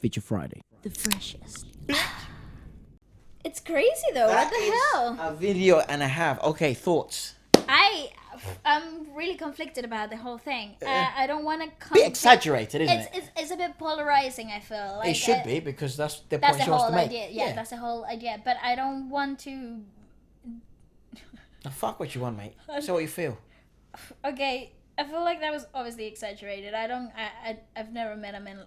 Feature Friday. The freshest. It's crazy though. That what the is hell? a video and a half. Okay, thoughts. I'm really conflicted about the whole thing. I don't want to Be exaggerated, isn't it? It's a bit polarizing. I feel like It should be, because that's the that's point the she wants whole to make. idea. Yeah, that's the whole idea. But I don't want to. Now, fuck what you want, mate. Say what you feel. Okay, I feel like that was obviously exaggerated. I've never met a man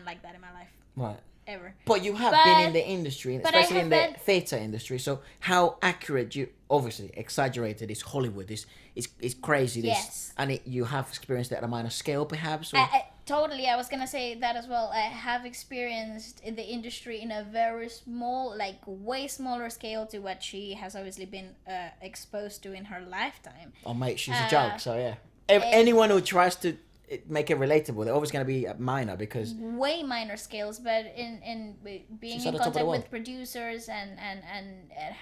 like that in my life. Right. Ever. But you have been in the industry, especially in the theatre industry. So how accurate you obviously exaggerated is Hollywood. It's crazy. Yes. And you have experienced it at a minor scale, perhaps. Or... Totally, I was gonna say that as well. I have experienced in the industry in a very small, like way smaller scale to what she has obviously been exposed to in her lifetime. Oh mate, she's a joke. So yeah, anyone who tries to make it relatable, they're always gonna be minor, because way minor scales. But in being in contact with producers and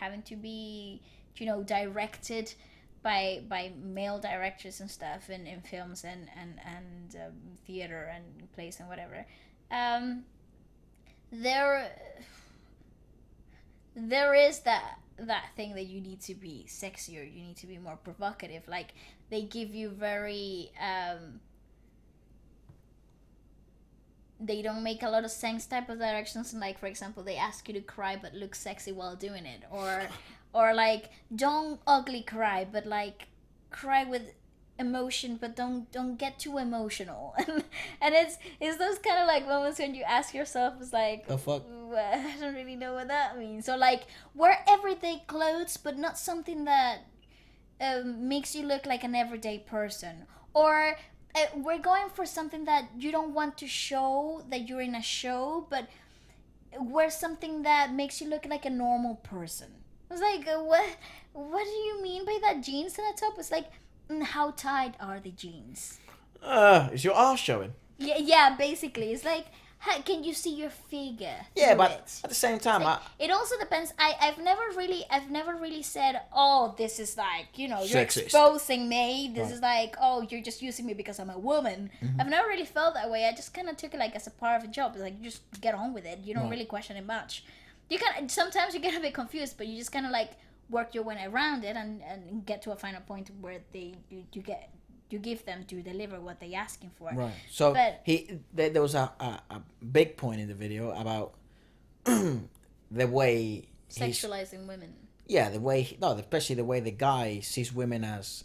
having to be, directed by male directors and stuff in films and theater and plays and whatever, there is that thing that you need to be sexier, you need to be more provocative. Like they give you very they don't make a lot of sense type of directions, and like for example they ask you to cry but look sexy while doing it, or like don't ugly cry but like cry with emotion but don't get too emotional. And it's those kind of like moments when you ask yourself, it's like, the fuck, I don't really know what that means. So like wear everyday clothes but not something that makes you look like an everyday person, or we're going for something that you don't want to show that you're in a show, but wear something that makes you look like a normal person. It's like, what do you mean by that? Jeans and a top? It's like, how tight are the jeans? Is your arse showing? Yeah, basically. It's like, can you see your figure? Yeah, but at the same time, like, it also depends. I've never really said, oh, this is like, you're sexist. Exposing me. This is like, oh, you're just using me because I'm a woman. Mm-hmm. I've never really felt that way. I just kind of took it like as a part of a job. Like, you just get on with it. You don't really question it much. Sometimes you get a bit confused, but you just kind of like work your way around it and get to a final point where you give them to deliver what they're asking for. Right. So there was a big point in the video about the way sexualizing women. Yeah, especially the way the guy sees women as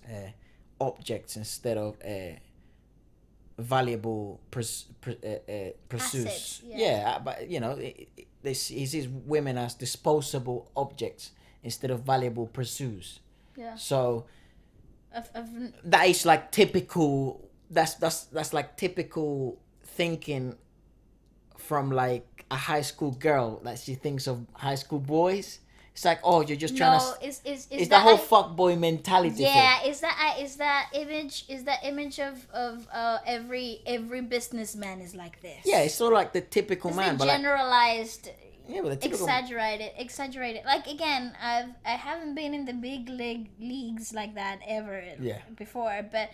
objects instead of valuable pursuits. Yeah, but he sees women as disposable objects instead of valuable pursuits. Yeah. So that is like typical. That's like typical thinking from like a high school girl that she thinks of high school boys. It's like, oh, you're just trying to. It's the whole fuckboy mentality. Yeah, thing. Is that image of every businessman is like this. Yeah, it's sort of like the typical man, but generalized. Yeah, but the exaggerated. Like again, I haven't been in the big leagues like that ever before, but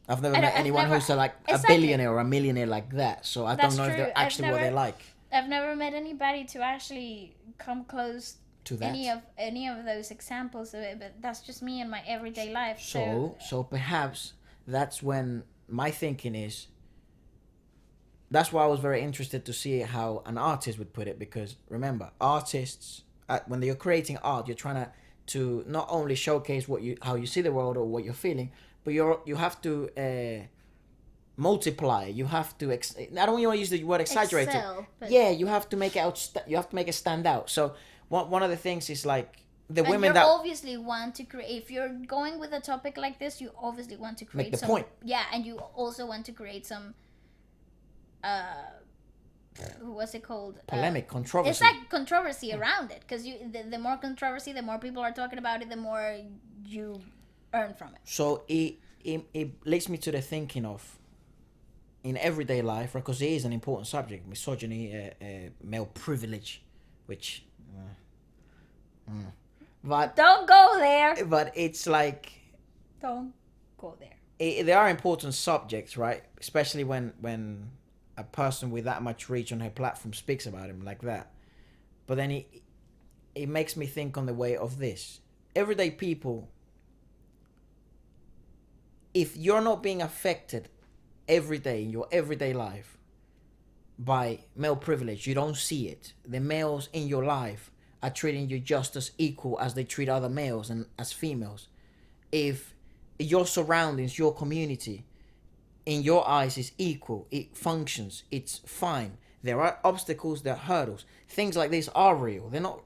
I've never met anyone who's like a billionaire or a millionaire like that. So I don't know if they're actually what they like. I've never met anybody to actually come close to that. Any of those examples of it, but that's just me in my everyday life. So perhaps that's when my thinking is. That's why I was very interested to see how an artist would put it, because remember, artists, when you're creating art, you're trying to not only showcase how you see the world or what you're feeling, but you have to multiply. You have to. I don't want to use the word exaggerated. Yeah, you have to make it out. You have to make it stand out. So one of the things is like the women that obviously want to create. If you're going with a topic like this, you obviously want to create make the point. Yeah, and you also want to create some. What's it called? Polemic, controversy. It's like controversy around it, because the more controversy, the more people are talking about it, the more you earn from it. So it leads me to the thinking of, in everyday life, because it is an important subject, misogyny, male privilege, which, but don't go there. But it's like, don't go there. There are important subjects, right? Especially when a person with that much reach on her platform speaks about him like that. But then it makes me think on the way of this. Everyday people, if you're not being affected every day in your everyday life by male privilege, you don't see it. The males in your life are treating you just as equal as they treat other males and as females. If your surroundings, your community, in your eyes is equal, it functions, it's fine. There are obstacles, there are hurdles. Things like this are real. They're not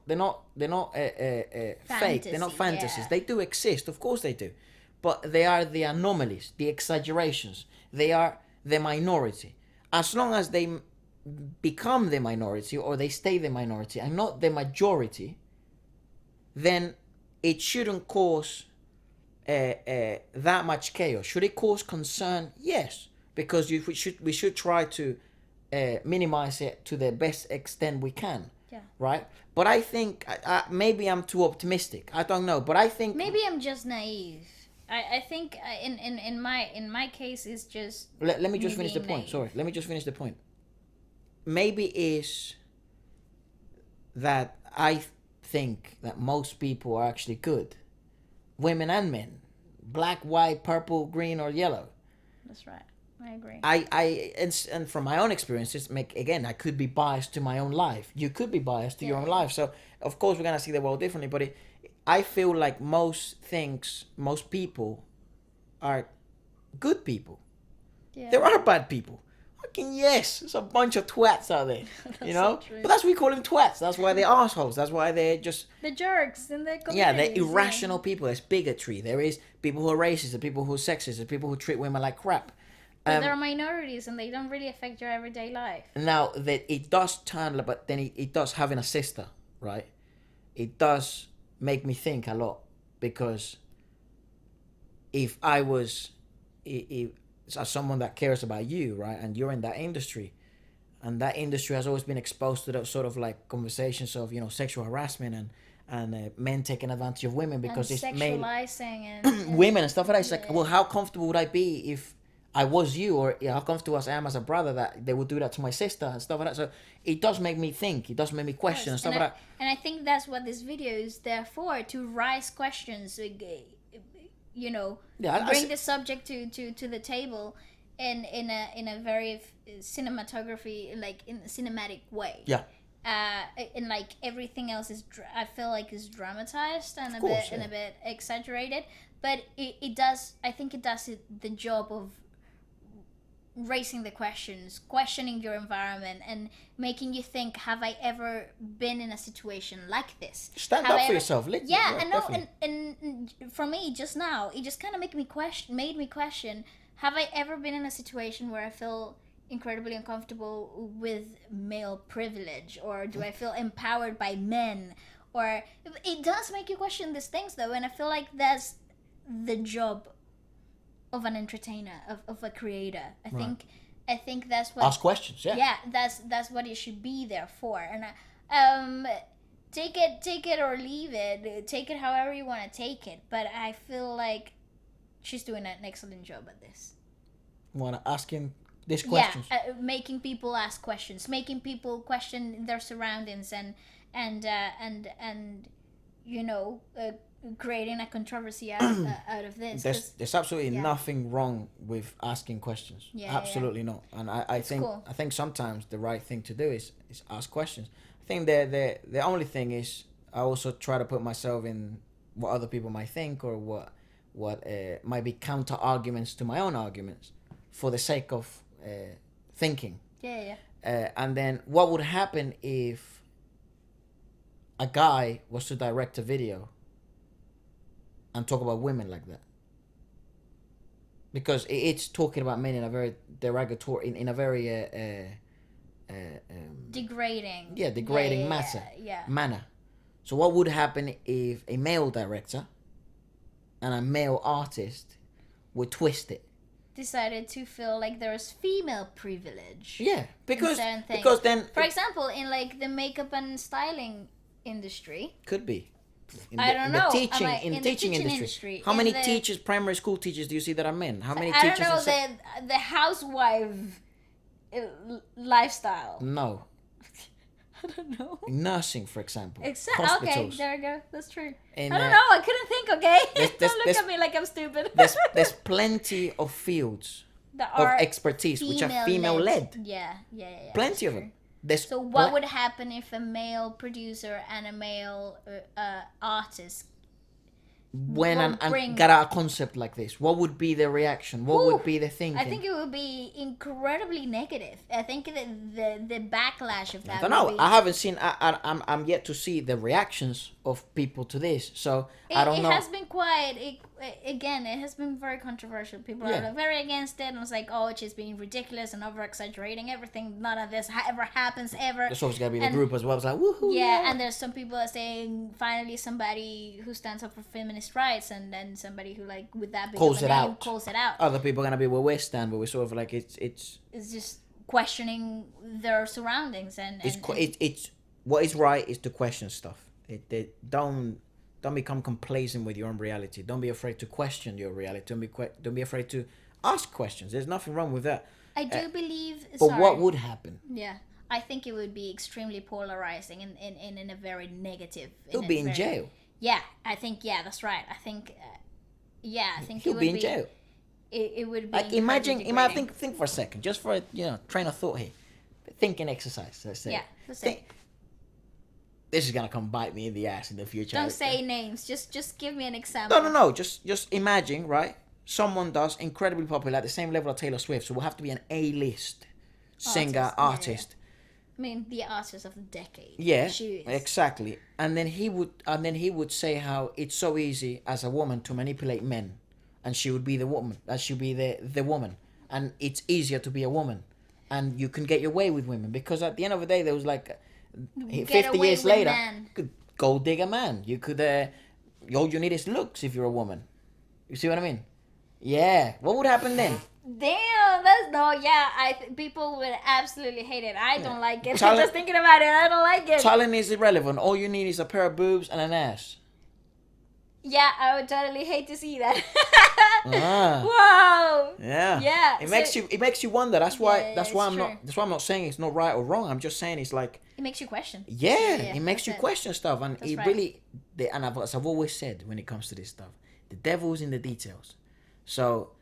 fake. They're not fantasies. Yeah. They do exist, of course they do, but they are the anomalies, the exaggerations. They are the minority. As long as they become the minority or they stay the minority and not the majority, then it shouldn't cause that much chaos. Should it cause concern? Yes, because we should try to minimize it to the best extent we can. Yeah. Right. But I think maybe I'm too optimistic. I don't know. But I think maybe I'm just naive. I think in my case it's just. Let me just finish the point. Naive. Sorry. Let me just finish the point. Maybe is that I think that most people are actually good. Women and men, black, white, purple, green, or yellow. That's right. I agree. And from my own experiences, I could be biased to my own life. You could be biased to your own life. So of course we're gonna see the world differently. But I feel like most people, are good people. Yeah. There are bad people. Fucking yes, there's a bunch of twats out there. You know, so true. but that's why we call them twats. That's why they're assholes. That's why they're just the jerks in the community. yeah, they're irrational people. There's bigotry. There is people who are racist, the people who are sexist, the people who treat women like crap. But they're minorities and they don't really affect your everyday life. Now that it does turn, but then it does having a sister, right? It does make me think a lot, because if I was, if as someone that cares about you, right, and you're in that industry, and that industry has always been exposed to those sort of like conversations of, you know, sexual harassment and men taking advantage of women because and it's made sexualizing and women and stuff like that. It's like, well, how comfortable would I be if I was you, or how comfortable as I am as a brother that they would do that to my sister and stuff like that. So it does make me think, it does make me question and stuff like that. And I think that's what this video is there for, to raise questions, you know, bring the subject to the table in a very cinematography, like in a cinematic way. Yeah. And like everything else is I feel like is dramatized and a bit exaggerated, but it does, I think it does the job of raising the questions, questioning your environment, and making you think, have I ever been in a situation like this? Stand have up I for ever... yourself. Yeah, and no, and for me just now, it just kind of made me question, have I ever been in a situation where I feel incredibly uncomfortable with male privilege, or do I feel empowered by men? Or it does make you question these things though, and I feel like that's the job of an entertainer, of a creator. I think that's what, ask questions. Yeah, that's what it should be there for. And take it or leave it, take it however you want to take it, but I feel like she's doing an excellent job at this. Want to ask him these questions? Yeah, making people ask questions, making people question their surroundings, and you know, creating a controversy out of this. There's absolutely nothing wrong with asking questions. Absolutely not. And I think sometimes the right thing to do is ask questions. I think the only thing is, I also try to put myself in what other people might think, or what might be counter arguments to my own arguments, for the sake of thinking. And then what would happen if a guy was to direct a video and talk about women like that? Because it's talking about men in a very derogatory, in a very degrading manner. So what would happen if a male director and a male artist would twist it? Decided to feel like there's female privilege. Yeah, because then, for example, in like the makeup and styling industry, could be. I don't know. In the teaching industry. How many teachers, primary school teachers, do you see that are men? How many teachers? I don't know, the housewife lifestyle. No. I don't know. Nursing, for example. Okay, Hospitals. there we go. That's true. In, I don't know. I couldn't think. Okay, don't look there's- at me like I'm stupid. there's plenty of fields That of are expertise which are female led. Yeah. Plenty of them. There's So what would happen if a male producer and a male artist when will and bring- got out a concept like this? What would be the reaction? What would be the thinking? I think it would be incredibly negative. I think the backlash of that. I don't know. would be- I haven't seen. I'm yet to see the reactions of people to this. So I don't know. It has been quite. Again, it has been very controversial. People Yeah. are very against it, and it's like, oh, it's just being ridiculous and over exaggerating everything. None of this ever happens ever. There's always gotta be the And- group as well. It's like woohoo. Yeah, and there's some people that are saying finally somebody who stands up for feminist rights, and then somebody who like with that big Calls of a it name out. calls it out. Other people are gonna be where we stand, but we're sort of like it's It's just questioning their surroundings and it's what is right is to question stuff. Don't become complacent with your own reality. Don't be afraid to question your reality. Don't be afraid to ask questions. There's nothing wrong with that. I do believe. But sorry. what would happen? Yeah, I think it would be extremely polarizing in a very negative. He'll be in jail. Yeah, I think. Yeah, that's right. I think. I think He'll it would be in jail. It would be. Like imagine think for a second, just for a train of thought here, thinking exercise. Let's say. Yeah, let's say. This is gonna come bite me in the ass in the future. Don't say names. Just give me an example. No. Just imagine, right? Someone does incredibly popular at the same level of Taylor Swift, so will have to be an A-list singer, artist. I mean, the artist of the decade. Yeah, She is. exactly. And then he would say how it's so easy as a woman to manipulate men, and she would be the woman. That should be the woman, and it's easier to be a woman, and you can get your way with women because at the end of the day, there was like. 50 years later, you could gold digger man. You could, all you need is looks if you're a woman. You see what I mean? Yeah. What would happen then? Damn, people would absolutely hate it. I don't like it. Talent- Just thinking about it, I don't like it. Talent is irrelevant. All you need is a pair of boobs and an ass. Yeah, I would totally hate to see that. Ah. Wow. Yeah. Yeah, It makes you wonder. That's why. Yeah, that's why it's I'm true. not. That's why I'm not saying it's not right or wrong. I'm just saying it's like. It makes you question. Yeah, it makes that's you it. question stuff, and That's it right. really. As I've always said when it comes to this stuff, the devil's in the details. So.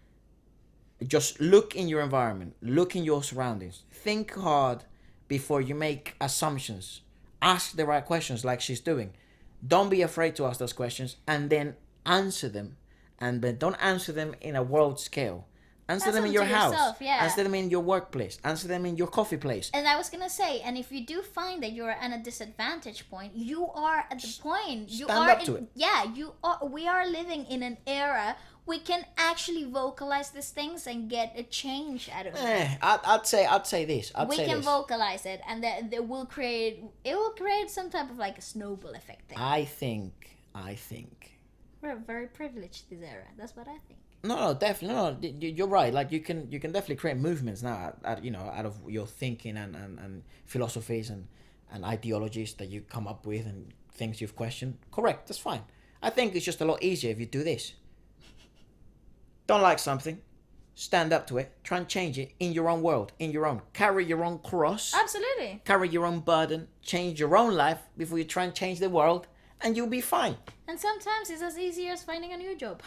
Just look in your environment. Look in your surroundings. Think hard before you make assumptions. Ask the right questions, like she's doing. Don't be afraid to ask those questions, and then answer them. And then don't answer them in a world scale. Answer them in your to house. yourself, yeah. Answer them in your workplace. Answer them in your coffee place. And I was gonna say, and if you do find that you're at a disadvantage point, you are at the point. You Stand are up to it. Yeah, you are. We are living in an era we can actually vocalize these things and get a change out of it. I'd say this. We can vocalize it, and that will create. It will create some type of like a snowball effect thing. I think. We're very privileged this era. That's what I think. No, definitely. No, you're right. Like you can definitely create movements now, out of your thinking and philosophies and ideologies that you come up with and things you've questioned. Correct. That's fine. I think it's just a lot easier if you do this. Don't like something, stand up to it. Try and change it in your own world, in your own. Carry your own cross. Absolutely. Carry your own burden. Change your own life before you try and change the world, and you'll be fine. And sometimes it's as easy as finding a new job.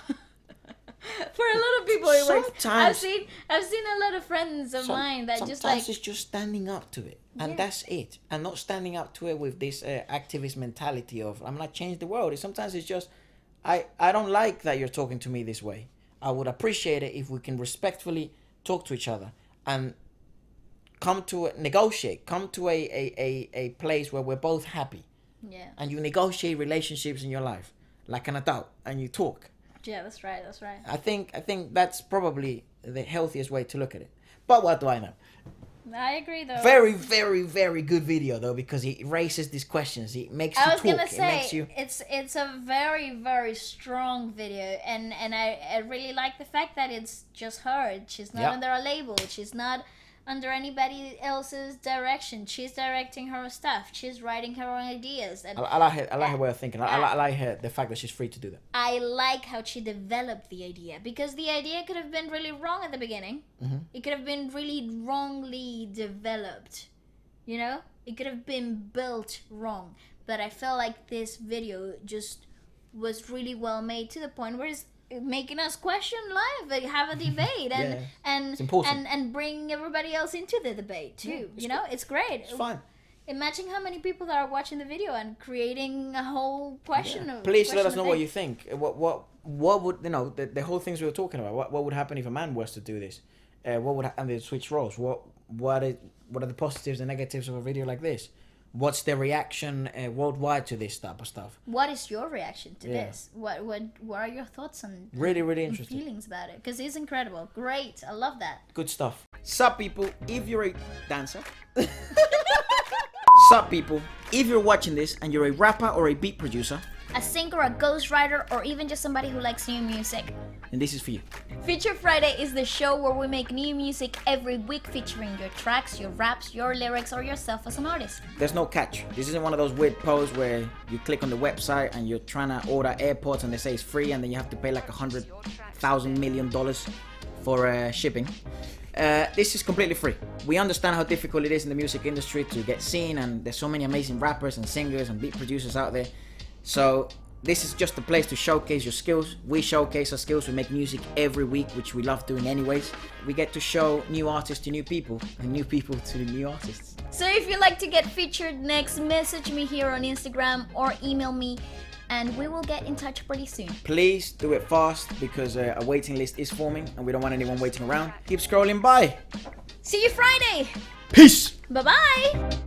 For a lot of people, it works. Sometimes I've seen a lot of friends of mine that just like. Sometimes it's just standing up to it, and Yeah. that's it. And not standing up to it with this activist mentality of I'm gonna change the world. Sometimes it's just I don't like that you're talking to me this way. I would appreciate it if we can respectfully talk to each other and come to negotiate. Come to a place where we're both happy. Yeah. And you negotiate relationships in your life like an adult, and you talk. Yeah, that's right. That's right. I think that's probably the healthiest way to look at it. But what do I know? I agree, though. Very, very, very good video though, because it raises these questions. It makes you I was talk. gonna It say makes you. it's a very, very strong video, and I really like the fact that it's just her. She's not Yeah. under a label. She's not under anybody else's direction. She's directing her stuff. She's writing her own ideas. And I like her way of thinking. I like the fact that she's free to do that. I like how she developed the idea, because the idea could have been really wrong at the beginning. It could have been really wrongly developed. You know? It could have been built wrong. But I felt like this video just was really well made, to the point where it's making us question life, like have a debate, and it's important. and bring everybody else into the debate too. You know, it's great. It's fun. Imagine how many people that are watching the video and creating a whole question. Please let us know what you think. What would, you know, the whole things we were talking about? What would happen if a man was to do this? What would and they switch roles? What are the positives and negatives of a video like this? What's the reaction worldwide to this type of stuff? What is your reaction to this? What are your thoughts on really interesting feelings about it? Because it's incredible. Great, I love that. Good stuff. Sup people, if you're a dancer. Sup people, if you're watching this and you're a rapper or a beat producer, a singer, a ghostwriter, or even just somebody who likes new music, and this is for you. Feature Friday is the show where we make new music every week, featuring your tracks, your raps, your lyrics, or yourself as an artist. There's no catch. This isn't one of those weird posts where you click on the website and you're trying to order AirPods and they say it's free, and then you have to pay like $100,000 million for shipping. This is completely free. We understand how difficult it is in the music industry to get seen, and there's so many amazing rappers and singers and beat producers out there. So this is just a place to showcase your skills. We showcase our skills. We make music every week, which we love doing anyways. We get to show new artists to new people, and new people to new artists. So if you'd like to get featured next, message me here on Instagram or email me, and we will get in touch pretty soon. Please do it fast, because a waiting list is forming and we don't want anyone waiting around. Keep scrolling by. See you Friday. Peace. Bye-bye.